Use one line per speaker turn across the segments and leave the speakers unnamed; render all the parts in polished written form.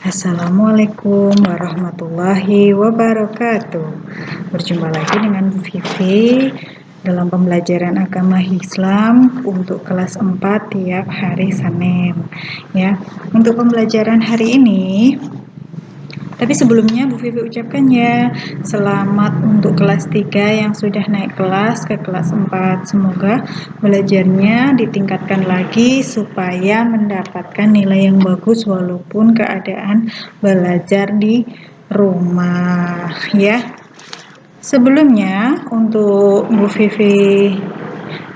Assalamualaikum warahmatullahi wabarakatuh. Berjumpa lagi dengan Bu Vivi dalam pembelajaran agama Islam untuk kelas 4 tiap hari Senin. Ya, untuk pembelajaran hari ini, tapi sebelumnya Bu Vivi ucapkan ya, selamat untuk kelas 3 yang sudah naik kelas ke kelas 4. Semoga belajarnya ditingkatkan lagi supaya mendapatkan nilai yang bagus walaupun keadaan belajar di rumah ya. Sebelumnya untuk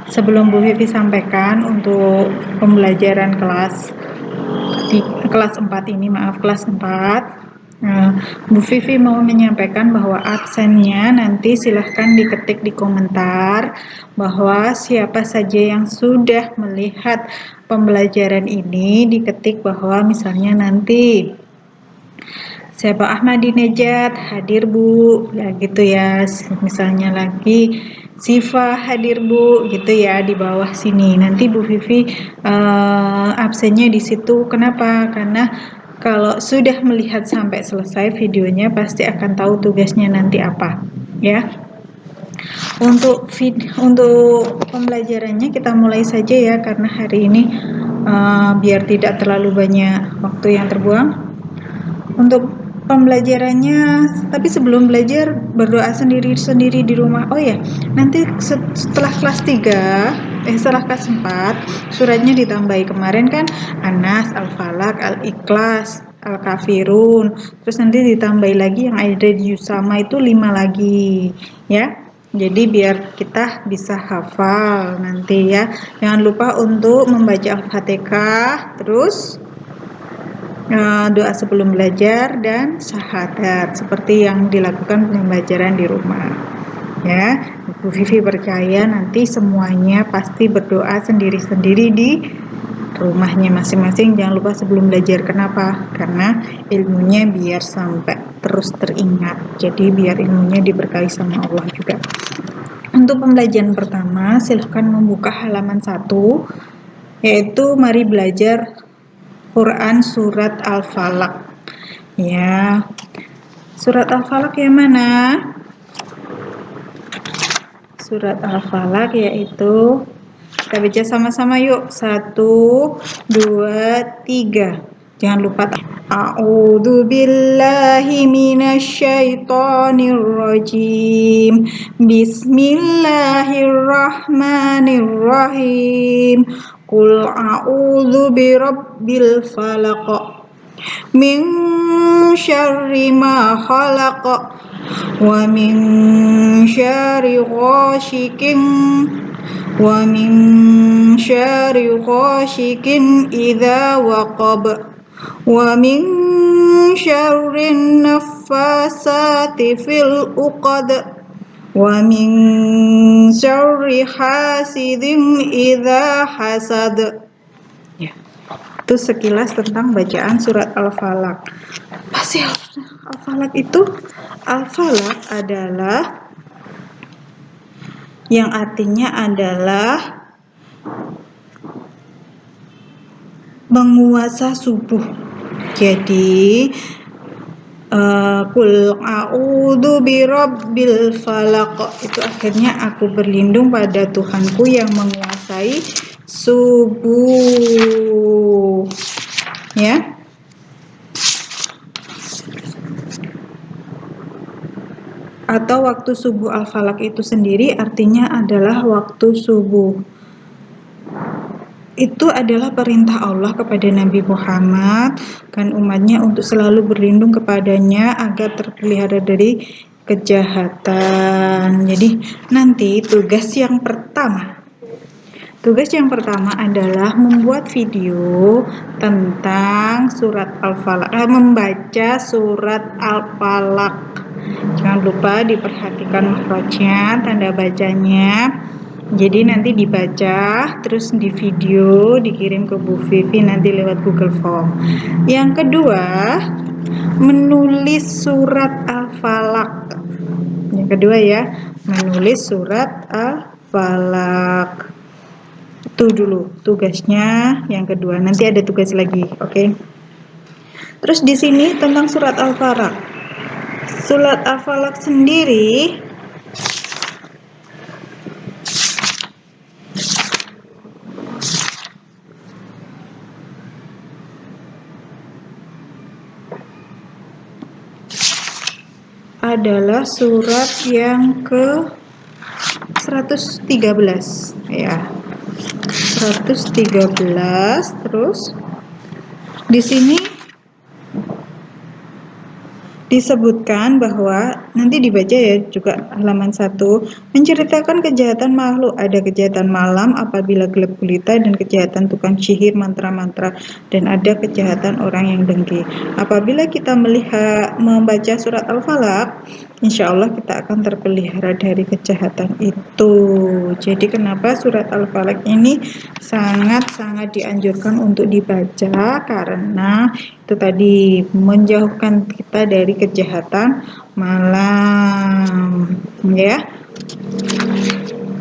sebelum Bu Vivi sampaikan untuk pembelajaran kelas 4 ini, kelas 4. Bu Vivi mau menyampaikan bahwa absennya nanti silahkan diketik di komentar bahwa siapa saja yang sudah melihat pembelajaran ini diketik bahwa misalnya nanti siapa Ahmadinejad hadir Bu, ya gitu ya. Misalnya lagi Siva hadir Bu, gitu ya di bawah sini. Nanti Bu Vivi absennya di situ. Kenapa? Karena kalau sudah melihat sampai selesai videonya pasti akan tahu tugasnya nanti apa, ya. Untuk pembelajarannya kita mulai saja ya karena hari ini biar tidak terlalu banyak waktu yang terbuang. Untuk pembelajarannya, tapi sebelum belajar berdoa sendiri-sendiri di rumah. Oh ya, nanti setelah kelas 3, setelah kelas 4, suratnya ditambahi. Kemarin kan Anas, Al-Falaq, Al-Ikhlas, Al-Kafirun. Terus nanti ditambahi lagi yang ada di Yusama itu 5 lagi, ya. Jadi biar kita bisa hafal nanti ya. Jangan lupa untuk membaca Al-Fatihah, terus doa sebelum belajar dan syahadat seperti yang dilakukan pembelajaran di rumah ya. Bu Vivi percaya nanti semuanya pasti berdoa sendiri-sendiri di rumahnya masing-masing. Jangan lupa sebelum belajar. Kenapa? Karena ilmunya biar sampai terus teringat, jadi biar ilmunya diberkahi sama Allah juga. Untuk pembelajaran pertama silahkan membuka halaman 1, yaitu mari belajar Quran surat Al-Falaq ya. Surat Al-Falaq yang mana? Surat Al-Falaq yaitu, kita baca sama-sama yuk. 1, 2, 3. Jangan lupa. A'udzu billahi minasyaitonir rajim. Bismillahirrahmanirrahim. Qul a'udzu birabbil falaq min syarri ma khalaq wa min syarri ghasikin idza waqab wa min syarri naffasati fil uqad wa min syarri hasidin idza hasad. Ya, itu sekilas tentang bacaan surat Al-Falaq. Apa sih Al-Falaq itu? Al-Falaq adalah yang artinya adalah menguasa subuh. Jadi Qul a'udzu birabbil falaq, itu akhirnya aku berlindung pada Tuhanku yang menguasai subuh ya. Atau waktu subuh Al-Falaq itu sendiri artinya adalah waktu subuh. Itu adalah perintah Allah kepada Nabi Muhammad dan umatnya untuk selalu berlindung kepadanya agar terpelihara dari kejahatan. Jadi nanti tugas yang pertama adalah membuat video tentang surat Al-Falaq, membaca surat Al-Falaq. Jangan lupa diperhatikan makhrajnya, tanda bacanya. Jadi nanti dibaca, terus di video, dikirim ke Bu Vivi nanti lewat Google Form. Yang kedua, menulis surat Al-Falaq. Yang kedua ya, menulis surat Al-Falaq. Itu dulu tugasnya yang kedua. Nanti ada tugas lagi, oke? Terus di sini tentang surat Al-Falaq. Surat Al-Falaq sendiri adalah surat yang ke 113 ya. 113. Terus di sini disebutkan bahwa nanti dibaca ya juga halaman 1, menceritakan kejahatan makhluk. Ada kejahatan malam apabila gelap gulita dan kejahatan tukang sihir mantra-mantra, dan ada kejahatan orang yang dengki. Apabila kita membaca surat Al-Falaq, insya Allah kita akan terpelihara dari kejahatan itu. Jadi kenapa surat Al-Falaq ini sangat-sangat dianjurkan untuk dibaca, karena itu tadi menjauhkan kita dari kejahatan malam ya.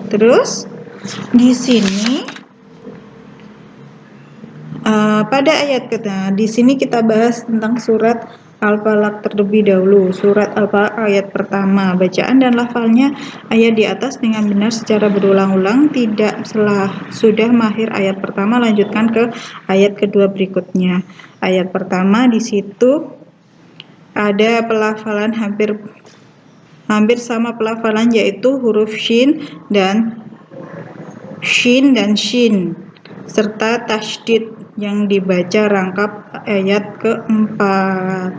Terus di sini pada ayat di sini kita bahas tentang surat Al-Falaq terlebih dahulu. Surat Al-Falaq ayat pertama, bacaan dan lafalnya ayat di atas dengan benar secara berulang-ulang. Tidak sudah mahir ayat pertama, lanjutkan ke ayat kedua berikutnya. Ayat pertama di situ ada pelafalan hampir sama pelafalan, yaitu huruf shin dan shin serta tasydid yang dibaca rangkap ayat keempat.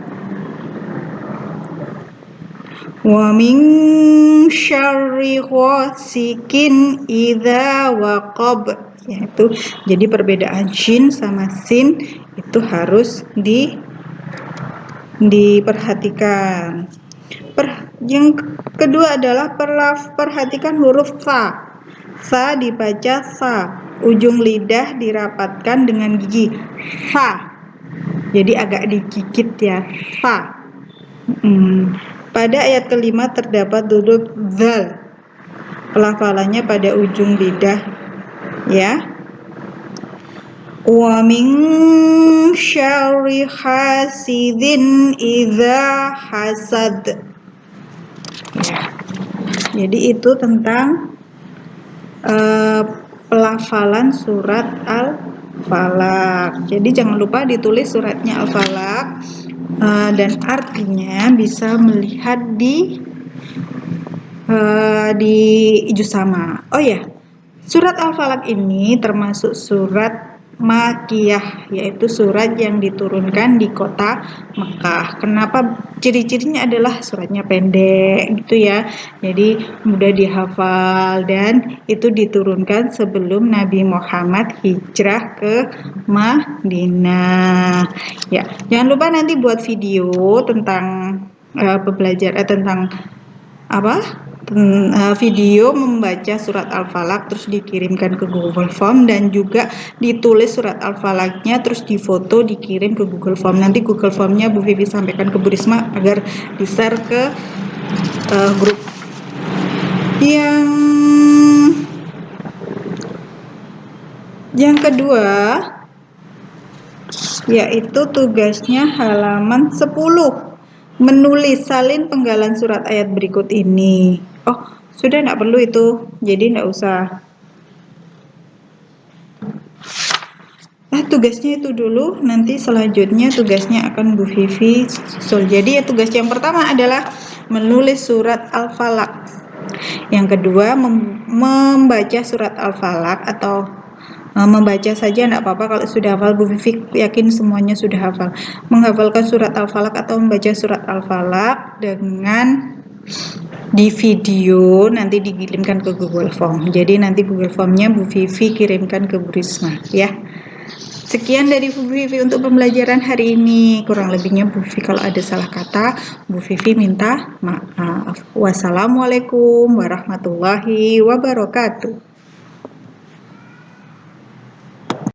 Wa min syarri ghasikin idza waqab, yaitu jadi perbedaan shin sama sin itu harus diperhatikan. Yang kedua adalah perhatikan huruf fa. Fa dibaca fa, ujung lidah dirapatkan dengan gigi fa, jadi agak digigit ya, fa. Pada ayat kelima terdapat huruf zal, pelafalannya pada ujung lidah ya. Wa min syarri hasidin idza hasad ya. Jadi itu tentang pelafalan surat Al-Falaq. Jadi jangan lupa ditulis suratnya Al-Falaq dan artinya bisa melihat di juz sama. Oh ya, surat Al-Falaq ini termasuk surat Makkiyah, yaitu surat yang diturunkan di kota Mekah. Kenapa? Ciri-cirinya adalah suratnya pendek gitu ya, jadi mudah dihafal, dan itu diturunkan sebelum Nabi Muhammad hijrah ke Madinah. Ya, jangan lupa nanti buat video tentang pembelajaran tentang video membaca surat Al-Falaq, terus dikirimkan ke Google Form, dan juga ditulis surat Al-Falaqnya terus difoto dikirim ke Google Form. Nanti Google Formnya Bu Vivi sampaikan ke Bu Risma agar di-share ke grup. Yang kedua yaitu tugasnya halaman 10, menulis salin penggalan surat ayat berikut ini. Oh, sudah enggak perlu itu, jadi enggak usah. Tugasnya itu dulu, nanti selanjutnya tugasnya akan Bu Vivi susul. Jadi ya, tugas yang pertama adalah menulis surat Al-Falaq. Yang kedua membaca surat Al-Falaq, atau membaca saja enggak apa-apa kalau sudah hafal. Bu Vivi yakin semuanya sudah hafal. Menghafalkan surat Al-Falaq atau membaca surat Al-Falaq dengan di video nanti dikirimkan ke Google Form. Jadi nanti Google Formnya Bu Vivi kirimkan ke Bu Risma ya. Sekian dari Bu Vivi untuk pembelajaran hari ini. Kurang lebihnya Bu Vivi kalau ada salah kata, Bu Vivi minta maaf. Wassalamualaikum warahmatullahi wabarakatuh.